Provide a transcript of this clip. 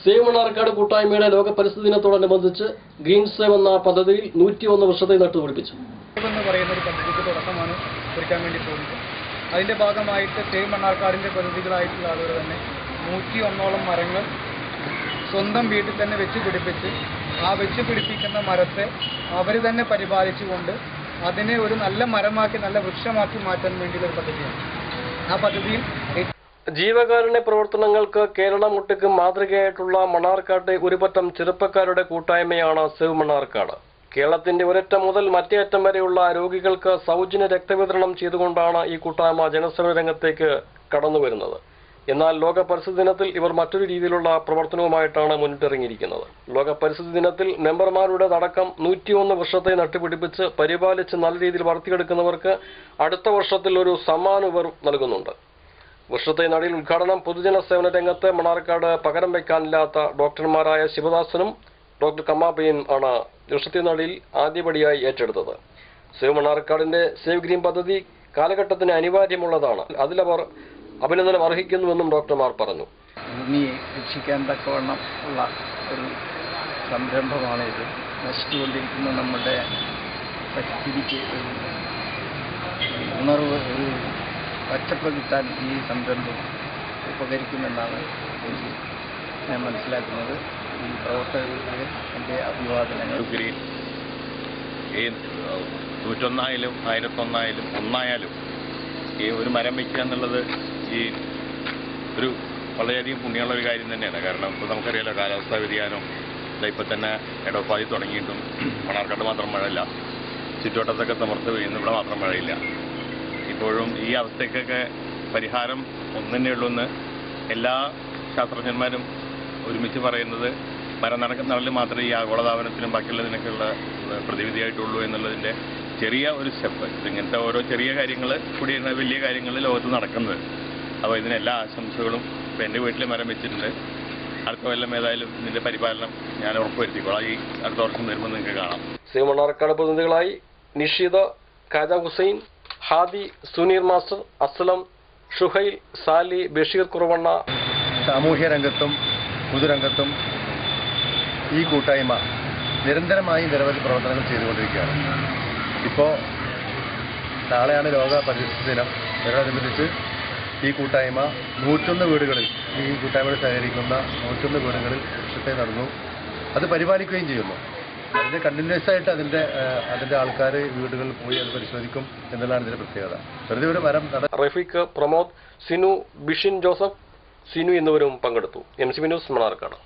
Save Mannarkkad കൂട്ടായ്മയുടെ ലോക പരിസ്ഥിതി ദിനത്തോടനുബന്ധിച്ച് ഗ്രീൻ സേവ് എന്ന പദ്ധതിയിൽ 101 വൃക്ഷത്തെ നട്ടുപിടിപ്പിച്ചു. എന്ന് പറയുന്ന ഒരു പദ്ധതിക്ക് തുടക്കമാണ് കുറിക്കാൻ വേണ്ടി പോകുന്നത്. അതിന്റെ ഭാഗമായിട്ട് സേവ് മണ്ണാർക്കാടിന്റെ പ്രതിനിധികളായിട്ടുള്ള ആളുകൾ തന്നെ 101ഓളം മരങ്ങൾ സ്വന്തം വീട്ടിൽ തന്നെ വെച്ച് പിടിപ്പിച്ച് ആ വെച്ച് പിടിപ്പിക്കുന്ന മരത്തെ അവർ തന്നെ പരിപാലിച്ചുകൊണ്ട് അതിനെ ഒരു നല്ല മരമാക്കി നല്ല വൃക്ഷമാക്കി മാറ്റാൻ വേണ്ടിയുള്ള ഒരു പദ്ധതിയാണ്. ആ പദ്ധതിയിൽ ജീവകാരുണ്യ പ്രവർത്തനങ്ങൾക്ക് കേരളമൊട്ടുക്ക് മാതൃകയായിട്ടുള്ള മണ്ണാർക്കാട്ടെ ഒരുപറ്റം ചെറുപ്പക്കാരുടെ കൂട്ടായ്മയാണ് സേവ് മണ്ണാർക്കാട്. കേരളത്തിന്റെ ഒരറ്റം മുതൽ മറ്റേ അറ്റം വരെയുള്ള രോഗികൾക്ക് സൗജന്യ രക്തവിതരണം ചെയ്തുകൊണ്ടാണ് ഈ കൂട്ടായ്മ ജനസേവന രംഗത്തേക്ക് കടന്നുവരുന്നത്. എന്നാൽ ലോക പരിസ്ഥിതി ദിനത്തിൽ ഇവർ മറ്റൊരു രീതിയിലുള്ള പ്രവർത്തനവുമായിട്ടാണ് മുന്നിട്ടിറങ്ങിയിരിക്കുന്നത്. ലോക പരിസ്ഥിതി ദിനത്തിൽ മെമ്പർമാരുടെ അടക്കം 101 വൃക്ഷത്തെ നട്ടുപിടിപ്പിച്ച് പരിപാലിച്ച് നല്ല രീതിയിൽ വളർത്തിയെടുക്കുന്നവർക്ക് അടുത്ത വർഷത്തിൽ ഒരു സമ്മാനം ഇവർ നൽകുന്നുണ്ട്. വൃക്ഷത്തെ നടിയിൽ ഉദ്ഘാടനം പൊതുജന സേവന രംഗത്ത് മണ്ണാർക്കാട് പകരം വയ്ക്കാനില്ലാത്ത ഡോക്ടർമാരായ ശിവദാസനും ഡോക്ടർ കമ്മാബയും ആണ് വൃക്ഷത്തെ നടിയിൽ ആദ്യപടിയായി ഏറ്റെടുത്തത്. സേവ് മണ്ണാർക്കാടിന്റെ സേവ് ഗ്രീൻ പദ്ധതി കാലഘട്ടത്തിന് അനിവാര്യമുള്ളതാണ്. അതിലവർ അഭിനന്ദനം അർഹിക്കുന്നുവെന്നും ഡോക്ടർമാർ പറഞ്ഞു. ഭൂമിയെ രക്ഷിക്കാൻ തക്കവണ്ണം ഉള്ള ഒരു സംരംഭമാണ് ഇത്. നശിച്ചുകൊണ്ടിരിക്കുന്ന നമ്മുടെ പരിസ്ഥിതിക്ക് ഒരു ഉണർവ്, ഒരു പച്ചപ്പ് കിട്ടാൻ ഈ സംരംഭം ഉപകരിക്കുമെന്നാണ് ഞാൻ മനസ്സിലാക്കുന്നത്. ഈ പ്രവർത്തകർക്ക് എൻ്റെ അഭിവാദനങ്ങൾ. ഗ്രീൻ 101 1001 ഒന്നായാലും ഈ ഒരു മരം വയ്ക്കുക എന്നുള്ളത് ഈ ഒരു വളരെയധികം പുണ്യമുള്ള ഒരു കാര്യം തന്നെയാണ്. കാരണം ഇപ്പോൾ നമുക്കറിയാലോ, കാലാവസ്ഥാ വ്യതിയാനം ഇപ്പം തന്നെ ഇടവപ്പാതി തുടങ്ങിയിട്ടും മണ്ണാർക്കാട് മാത്രം മഴയില്ല, ചുറ്റുവട്ടത്തൊക്കെ തമർത്ത് വീഴുന്നു, ഇവിടെ മാത്രം മഴയില്ല. ഇപ്പോഴും ഈ അവസ്ഥയ്ക്കൊക്കെ പരിഹാരം ഒന്നുതന്നെയുള്ളൂ എന്ന് എല്ലാ ശാസ്ത്രജ്ഞന്മാരും ഒരുമിച്ച് പറയുന്നത് മരം നടൽ മാത്രമേ ഈ ആഗോളതാപനത്തിനും ബാക്കിയുള്ളതിനൊക്കെയുള്ള പ്രതിവിധിയായിട്ടുള്ളൂ എന്നുള്ളതിൻ്റെ ചെറിയ ഒരു സ്റ്റെപ്പ്. ഇങ്ങനത്തെ ഓരോ ചെറിയ കാര്യങ്ങൾ കൂടിയാണ് വലിയ കാര്യങ്ങൾ ലോകത്ത് നടക്കുന്നത്. അപ്പോൾ ഇതിനെല്ലാ ആശംസകളും. ഇപ്പോൾ എൻ്റെ വീട്ടിൽ മരം വെച്ചിട്ടുണ്ട്. അടുത്ത കൊല്ലം ഏതായാലും ഇതിൻ്റെ പരിപാലനം ഞാൻ ഉറപ്പുവരുത്തിക്കോളാം. ഈ അടുത്ത വർഷം വരുമ്പോൾ നിങ്ങൾക്ക് കാണാം. സേവ് മണ്ണാർക്കാട് പ്രതിനിധികളായി നിഷിത, ഖാജ ഹുസൈൻ, ഹാദി, സുനീർ മാസ്റ്റർ, അസ്ലം, ഷുഹൈൽ, സാലി, ബഷീർ കുറവണ്ണ. സാമൂഹ്യ രംഗത്തും പൊതുരംഗത്തും ഈ കൂട്ടായ്മ നിരന്തരമായി നിരവധി പ്രവർത്തനങ്ങൾ ചെയ്തുകൊണ്ടിരിക്കുകയാണ്. ഇപ്പോൾ നാളെയാണ് ലോക പരിസ്ഥിതി ദിനം. ഇതിനോടനുബന്ധിച്ച് ഈ കൂട്ടായ്മ 101 വീടുകളിൽ, ഈ കൂട്ടായ്മയിൽ സഹകരിക്കുന്ന 101 വീടുകളിൽ വൃക്ഷത്തെ നടന്നു. അത് പരിപാലിക്കുകയും ചെയ്യുന്നു. അതിന് കണ്ടിന്യൂസ് ആയിട്ട് അതിൻ്റെ ആൾക്കാർ വീടുകളിൽ പോയി അത് പരിശോധിക്കും എന്നുള്ളതാണ് ഇതിൻ്റെ പ്രത്യേകത. വെറുതെ ഒരു മരം റഫീഖ്, പ്രമോദ്, സിനു, ബിഷിൻ ജോസഫ്, സിനു എന്നിവരും പങ്കെടുത്തു. MCB news Mannarkkad.